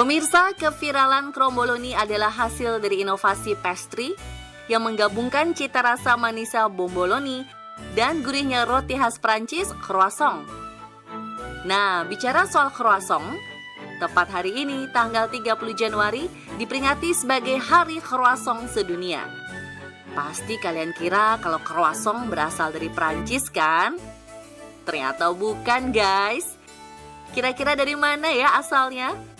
Pemirsa, keviralan kromboloni adalah hasil dari inovasi pastry yang menggabungkan cita rasa manisnya bomboloni dan gurihnya roti khas Prancis, croissant. Nah, bicara soal croissant, tepat hari ini, tanggal 30 Januari, diperingati sebagai Hari Croissant Sedunia. Pasti kalian kira kalau croissant berasal dari Prancis kan? Ternyata bukan, guys. Kira-kira dari mana ya asalnya?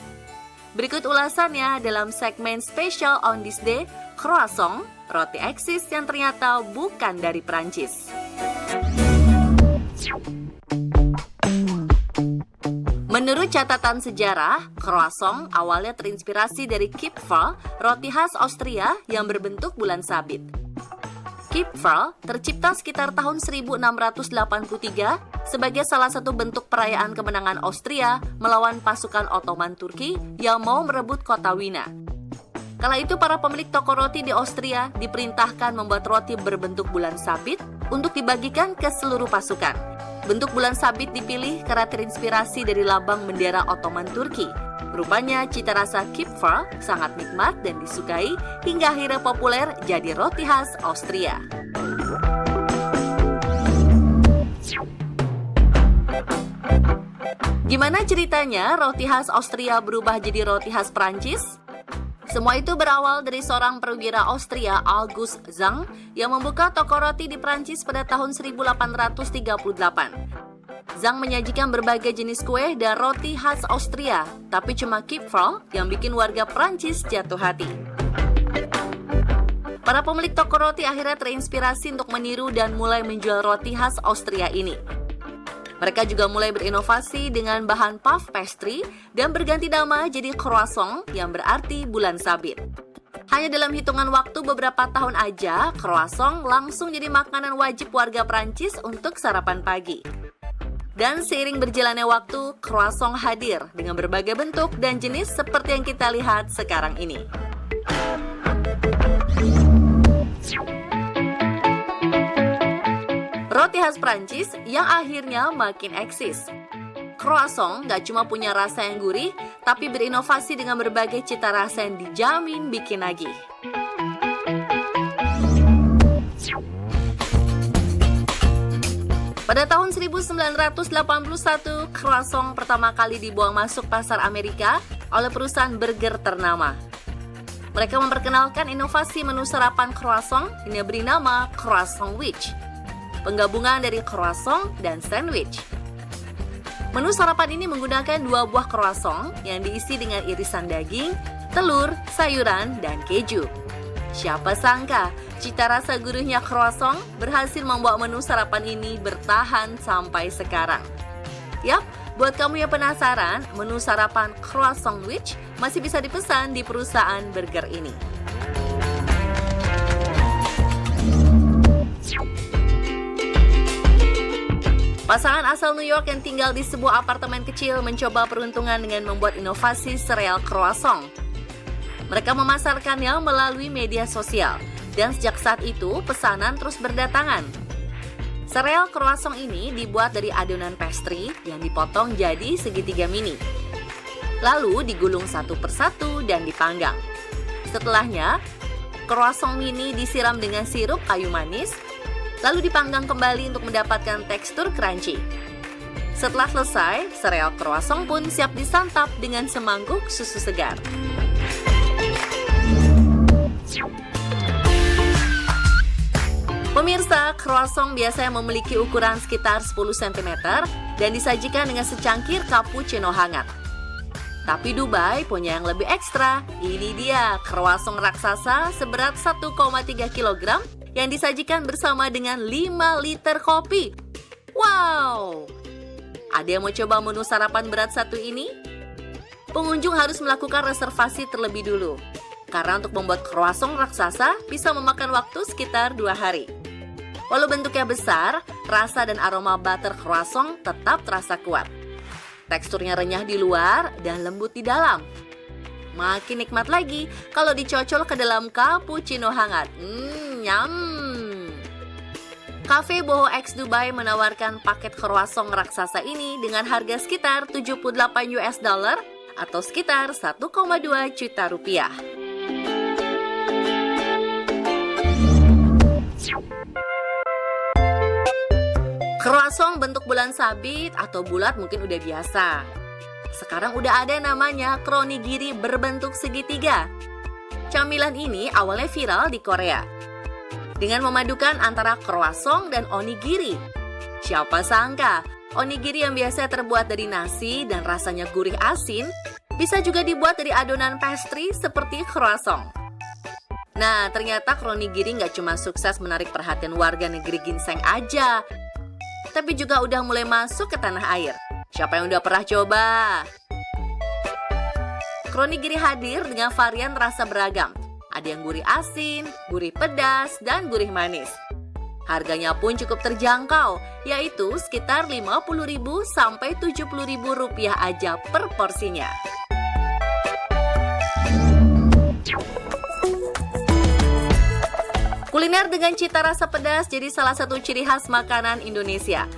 Berikut ulasannya dalam segmen Special on this day, croissant, roti eksis yang ternyata bukan dari Prancis. Menurut catatan sejarah, croissant awalnya terinspirasi dari Kipferl, roti khas Austria yang berbentuk bulan sabit. Kipferl tercipta sekitar tahun 1683 sebagai salah satu bentuk perayaan kemenangan Austria melawan pasukan Ottoman Turki yang mau merebut kota Wina. Kala itu para pemilik toko roti di Austria diperintahkan membuat roti berbentuk bulan sabit untuk dibagikan ke seluruh pasukan. Bentuk bulan sabit dipilih karena terinspirasi dari lambang bendera Ottoman Turki. Rupanya cita rasa Kipferl sangat nikmat dan disukai hingga akhirnya populer jadi roti khas Austria. Gimana ceritanya roti khas Austria berubah jadi roti khas Prancis? Semua itu berawal dari seorang perwira Austria, August Zang, yang membuka toko roti di Prancis pada tahun 1838. Zang menyajikan berbagai jenis kue dan roti khas Austria, tapi cuma Kipferl yang bikin warga Prancis jatuh hati. Para pemilik toko roti akhirnya terinspirasi untuk meniru dan mulai menjual roti khas Austria ini. Mereka juga mulai berinovasi dengan bahan puff pastry dan berganti nama jadi croissant yang berarti bulan sabit. Hanya dalam hitungan waktu beberapa tahun aja, croissant langsung jadi makanan wajib warga Prancis untuk sarapan pagi. Dan seiring berjalannya waktu, croissant hadir dengan berbagai bentuk dan jenis seperti yang kita lihat sekarang ini. Roti khas Prancis yang akhirnya makin eksis. Croissant gak cuma punya rasa yang gurih, tapi berinovasi dengan berbagai cita rasa yang dijamin bikin nagih. Pada tahun 1981, croissant pertama kali dibuang masuk pasar Amerika oleh perusahaan burger ternama. Mereka memperkenalkan inovasi menu sarapan croissant yang diberi nama croissant sandwich, penggabungan dari croissant dan sandwich. Menu sarapan ini menggunakan 2 buah croissant yang diisi dengan irisan daging, telur, sayuran, dan keju. Siapa sangka, cita rasa gurihnya croissant berhasil membuat menu sarapan ini bertahan sampai sekarang. Yap, buat kamu yang penasaran, menu sarapan croissant sandwich masih bisa dipesan di perusahaan burger ini. Pasangan asal New York yang tinggal di sebuah apartemen kecil mencoba peruntungan dengan membuat inovasi sereal croissant. Mereka memasarkannya melalui media sosial, dan sejak saat itu pesanan terus berdatangan. Sereal croissant ini dibuat dari adonan pastry yang dipotong jadi segitiga mini. Lalu digulung satu persatu dan dipanggang. Setelahnya, croissant mini disiram dengan sirup kayu manis, lalu dipanggang kembali untuk mendapatkan tekstur crunchy. Setelah selesai, sereal croissant pun siap disantap dengan semangkuk susu segar. Pemirsa, croissant biasanya memiliki ukuran sekitar 10 cm dan disajikan dengan secangkir cappuccino hangat. Tapi Dubai punya yang lebih ekstra. Ini dia, croissant raksasa seberat 1,3 kg yang disajikan bersama dengan 5 liter kopi. Wow! Ada yang mau coba menu sarapan berat satu ini? Pengunjung harus melakukan reservasi terlebih dulu. Karena untuk membuat croissant raksasa bisa memakan waktu sekitar 2 hari. Walau bentuknya besar, rasa dan aroma butter croissant tetap terasa kuat. Teksturnya renyah di luar dan lembut di dalam. Makin nikmat lagi kalau dicocol ke dalam cappuccino hangat. Nyam. Cafe Boho X Dubai menawarkan paket croissant raksasa ini dengan harga sekitar $78 atau sekitar 1,2 juta rupiah. Croissant bentuk bulan sabit atau bulat mungkin udah biasa. Sekarang udah ada namanya kronigiri berbentuk segitiga. Camilan ini awalnya viral di Korea dengan memadukan antara croissant dan onigiri. Siapa sangka, onigiri yang biasa terbuat dari nasi dan rasanya gurih asin bisa juga dibuat dari adonan pastry seperti croissant. Nah, ternyata kronigiri nggak cuma sukses menarik perhatian warga negeri ginseng aja, tapi juga udah mulai masuk ke tanah air. Siapa yang udah pernah coba? Kronigiri hadir dengan varian rasa beragam. Ada yang gurih asin, gurih pedas, dan gurih manis. Harganya pun cukup terjangkau, yaitu sekitar 50.000 sampai 70.000 rupiah aja per porsinya. Kuliner dengan cita rasa pedas jadi salah satu ciri khas makanan Indonesia.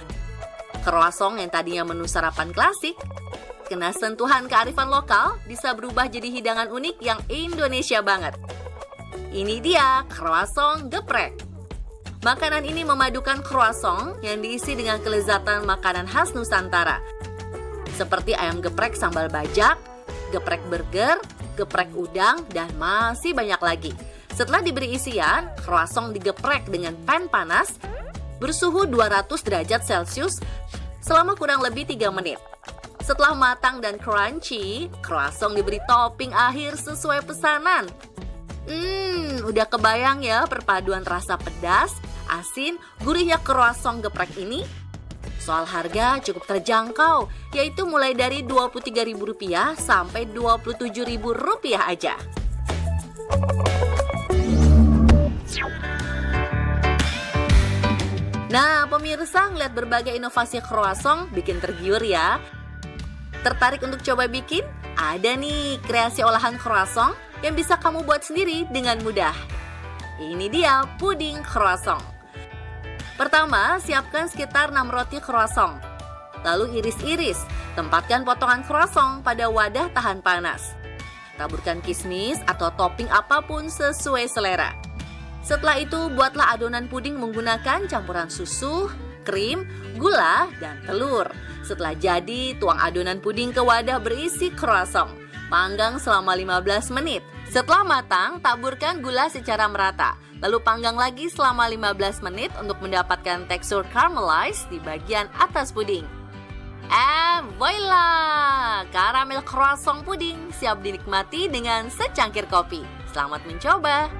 Croissant yang tadinya menu sarapan klasik, kena sentuhan kearifan lokal bisa berubah jadi hidangan unik yang Indonesia banget. Ini dia croissant geprek. Makanan ini memadukan croissant yang diisi dengan kelezatan makanan khas Nusantara, seperti ayam geprek sambal bajak, geprek burger, geprek udang, dan masih banyak lagi. Setelah diberi isian, croissant digeprek dengan pan panas bersuhu 200 derajat Celcius selama kurang lebih 3 menit. Setelah matang dan crunchy, croissant diberi topping akhir sesuai pesanan. Udah kebayang ya perpaduan rasa pedas, asin, gurihnya croissant geprek ini? Soal harga cukup terjangkau, yaitu mulai dari Rp23.000 sampai Rp27.000 aja. Nah, pemirsa ngeliat berbagai inovasi croissant bikin tergiur ya. Tertarik untuk coba bikin? Ada nih kreasi olahan croissant yang bisa kamu buat sendiri dengan mudah. Ini dia puding croissant. Pertama, siapkan sekitar 6 roti croissant. Lalu iris-iris, tempatkan potongan croissant pada wadah tahan panas. Taburkan kismis atau topping apapun sesuai selera. Setelah itu, buatlah adonan puding menggunakan campuran susu, krim, gula, dan telur. Setelah jadi, tuang adonan puding ke wadah berisi croissant. Panggang selama 15 menit. Setelah matang, taburkan gula secara merata. Lalu panggang lagi selama 15 menit untuk mendapatkan tekstur caramelized di bagian atas puding. Voila! Karamel croissant puding siap dinikmati dengan secangkir kopi. Selamat mencoba!